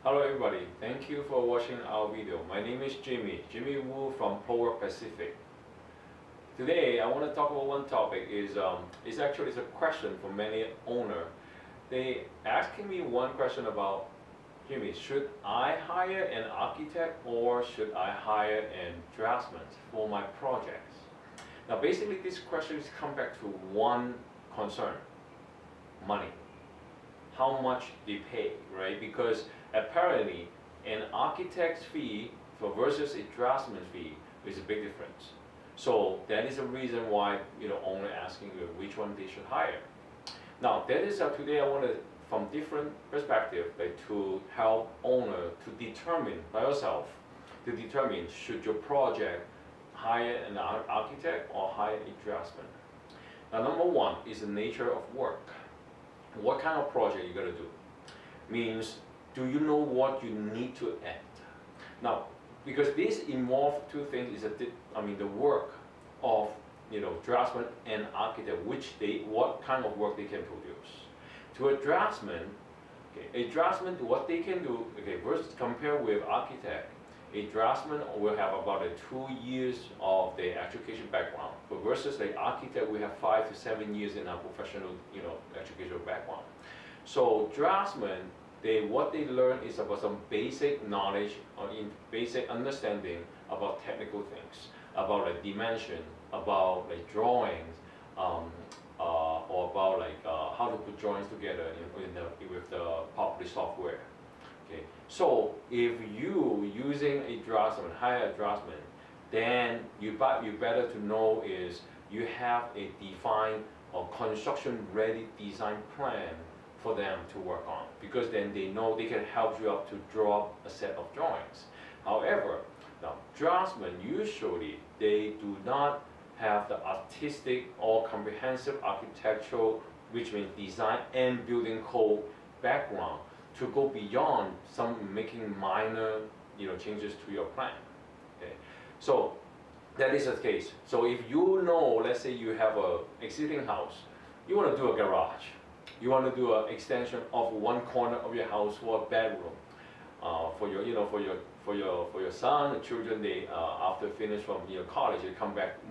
Hello everybody, thank you for watching our video. My name is Jimmy Wu from Prowork Pacific. Today I want to talk about one topic it's actually a question for many owners. They asking me one question about, Jimmy, should I hire an architect or should I hire a draftsman for my projects? Now basically this question is come back to one concern, money. How much they pay, right? Because apparently an architect's fee versus a draftsman's fee is a big difference. So that is the reason why owner asking you which one they should hire. Now that is today I want to from different perspective to help owner to determine by yourself to determine should your project hire an architect or hire a draftsman. Now number one is the nature of work. What kind of project you're going to do? Means, do you know what you need to add? Now, because this involves two things, is the work of draftsman and architect, what kind of work they can produce. To a draftsman, what they can do, versus compare with architect, a draftsman will have about 2 years of the education background, but versus the architect, we have 5 to 7 years in our professional, educational background. So draftsmen, what they learn is about some basic knowledge or basic understanding about technical things, about dimension, about drawings, or about how to put drawings together with the proper software. Okay, so if you using a draftsman, hire a draftsman, then you better to know is you have a defined or construction ready design plan for them to work on, because then they know they can help you out to draw a set of drawings. However, now draftsmen usually they do not have the artistic or comprehensive architectural, which means design and building code background to go beyond some making minor changes to your plan. Okay, so that is the case. So if you know, let's say you have a existing house, you want to do a garage, you want to do an extension of one corner of your house for a bedroom, for your son, the children, they after finish from college, they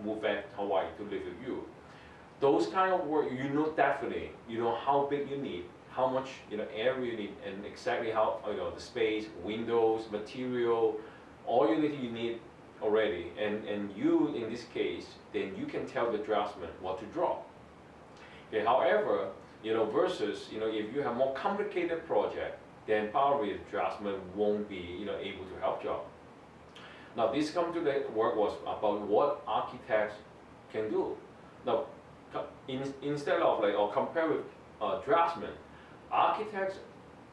move back to Hawaii to live with you. Those kind of work, definitely, how big you need, how much area you need, and exactly how the space, windows, material, all you need already. And you in this case, then you can tell the draftsman what to draw. Okay. However, versus if you have more complicated project, then probably the draftsman won't be able to help you out. Now this come to the work was about what architects can do. Now instead of or compare with draftsmen, architects,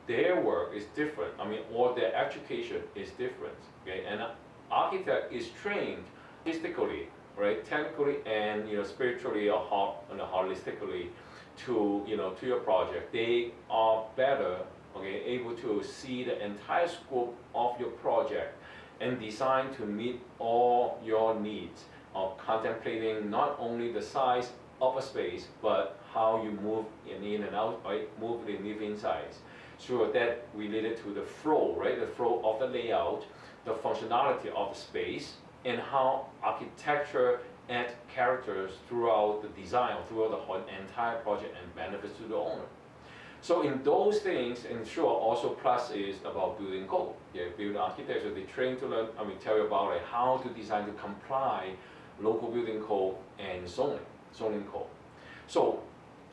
their work is different. Or their education is different. Okay, and architect is trained artistically, right, technically and spiritually or holistically to to your project. They are better, able to see the entire scope of your project and design to meet all your needs of contemplating not only the size of a space, but how you move in and out, right? Move and live inside. So that related to the flow, right? The flow of the layout, the functionality of the space, and how architecture adds characters throughout the design, or throughout the whole entire project and benefits to the owner. So in those things, and sure, also plus is about building code. Building architecture, they train to learn, tell you about how to design to comply local building code and zoning code. So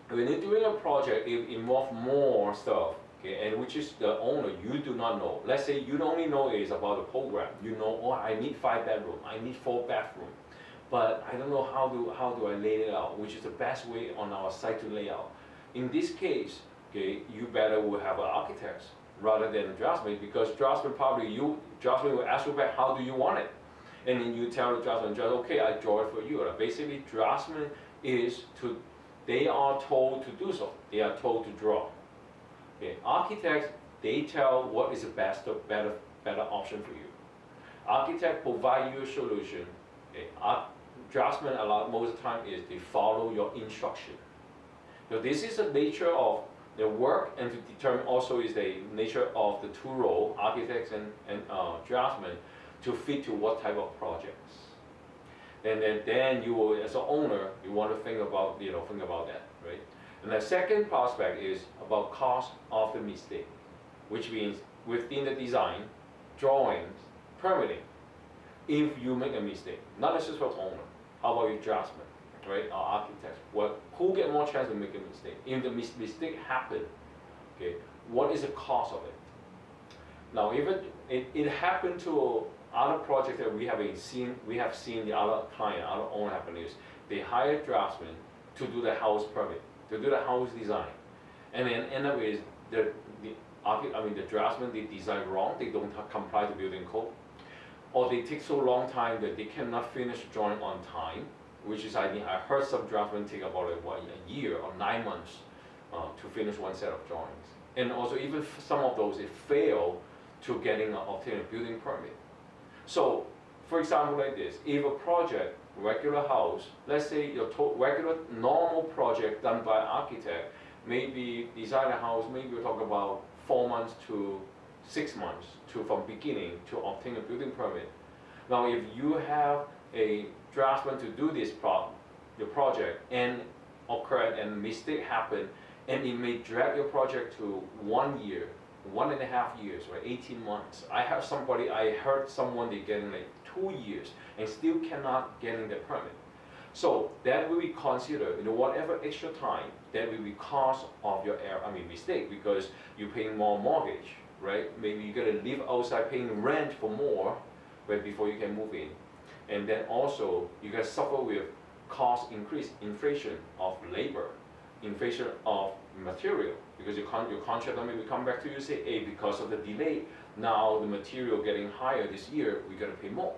when you're doing a project, it involves more stuff, and which is the owner, you do not know. Let's say you only know is about the program. Oh, I need 5 bedrooms, I need 4 bathrooms, but I don't know how do I lay it out, which is the best way on our site to lay out. In this case, you better will have an architect rather than a draftsman, because draftsman will ask you back, how do you want it? And then you tell the draftsman, okay, I draw it for you. Basically, draftsman they are told to do so. They are told to draw. Architects, they tell what is the better option for you. Architect provide you a solution. Draftsman most of the time is they follow your instruction. So this is the nature of the work and to determine also is the nature of the two role, architects and draftsmen, to fit to what type of projects. And then you will, as an owner, you want to think about that, right? And the second prospect is about cost of the mistake, which means within the design, drawings, permitting, if you make a mistake, not necessarily for the owner, how about your draftsman, right, or architects? Who get more chance to make a mistake? If the mistake happen, okay, what is the cost of it? Now, if it happened to other projects that we have seen the other client, other owner happen is they hire draftsmen to do the house permit, to do the house design, and then end up is the draftsman, they design wrong, they don't comply to building code, or they take so long time that they cannot finish drawing on time, which is I heard some draftsmen take about a year or 9 months to finish one set of drawings, and also even some of those they fail to obtain a building permit. So, for example, like this, if a project, regular house, let's say your regular normal project done by architect, maybe design a house, maybe we talk about 4 months to 6 months from beginning to obtain a building permit. Now, if you have a draftsman to do this your project and occurred and mistake happened, and it may drag your project to 1 year, 1.5 years, right, 18 months. I heard someone they getting like 2 years and still cannot getting the permit. So that will be considered, whatever extra time, that will be cost of your mistake, because you're paying more mortgage, right? Maybe you gotta live outside paying rent for more, right, before you can move in. And then also you gotta suffer with cost increase, inflation of labor, inflation of material, because your contractor maybe come back to you and say, hey, because of the delay, now the material getting higher this year, we gotta pay more.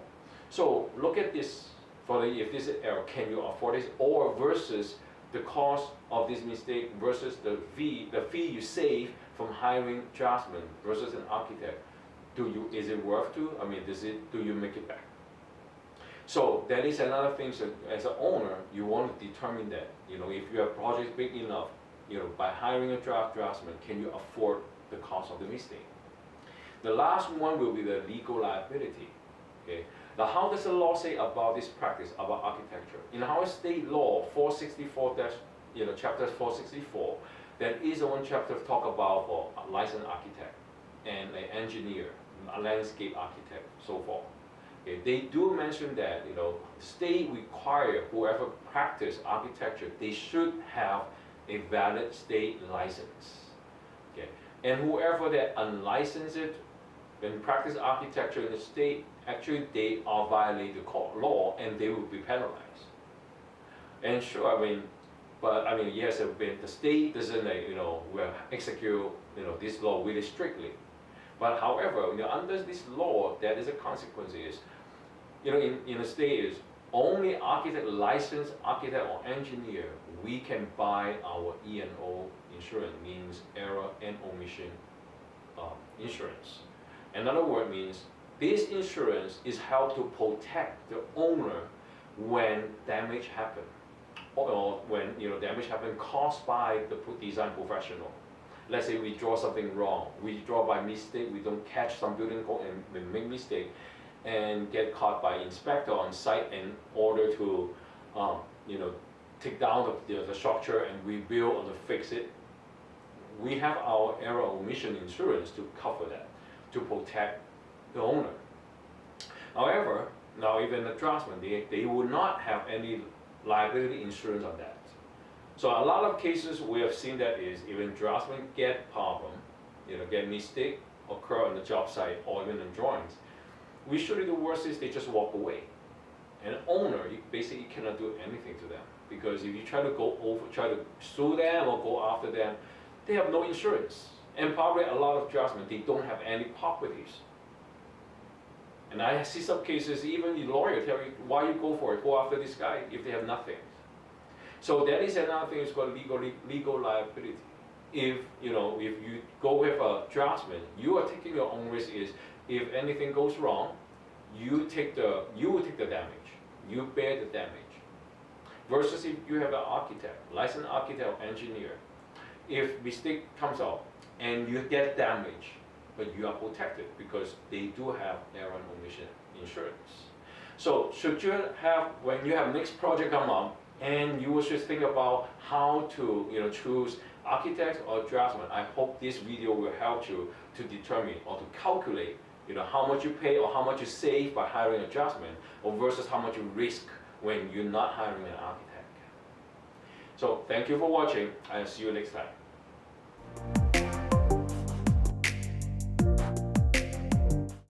So look at this, if this is error, can you afford this, or versus the cost of this mistake versus the fee you save from hiring draftsman versus an architect. Is it worth to? Do you make it back? So that is another thing. So as an owner, you want to determine that, if your project is big enough, by hiring a draftsman, can you afford the cost of the mistake? The last one will be the legal liability. Okay. Now, how does the law say about this practice, about architecture? In our state law, 464, chapter 464, there is one chapter talk about for a licensed architect and an engineer, a landscape architect, so forth. Okay. They do mention that, state require whoever practice architecture, they should have a valid state license. Okay. And whoever that unlicensed it, when practice architecture in the state, actually they are violating the law and they will be penalized. And sure, yes, the state doesn't, will execute, this law really strictly. But however, under this law, that is a consequence is, in the state is only licensed architect or engineer, we can buy our E&O insurance, means error and omission insurance. Another word means this insurance is helped to protect the owner when damage happen, or when damage happen caused by the design professional. Let's say we draw something wrong, we draw by mistake, we don't catch some building code and we make mistake, and get caught by inspector on site in order to take down the structure and rebuild or to fix it. We have our error omission insurance to cover that, to protect the owner. However, now even the draftsman, they would not have any liability insurance on that. So a lot of cases we have seen that is even draftsmen get problem, get mistake occur on the job site or even in drawings. Usually the worst is they just walk away. And owner, you basically cannot do anything to them, because if you try to sue them or go after them, they have no insurance. And probably a lot of draftsmen, they don't have any properties. And I see some cases, even the lawyer tell you, why you go for it, go after this guy if they have nothing. So that is another thing, it's called legal liability. If you go with a draftsman, you are taking your own risk. Is if anything goes wrong, you will take the damage, you bear the damage. Versus if you have an architect, licensed architect or engineer, if mistake comes out and you get damage, but you are protected because they do have error and omission insurance. So should you have, when you have next project come up, and you should think about how to choose architect or draftsman, I hope this video will help you to determine or to calculate how much you pay or how much you save by hiring a draftsman or versus how much you risk when you're not hiring an architect. So thank you for watching. I'll see you next time.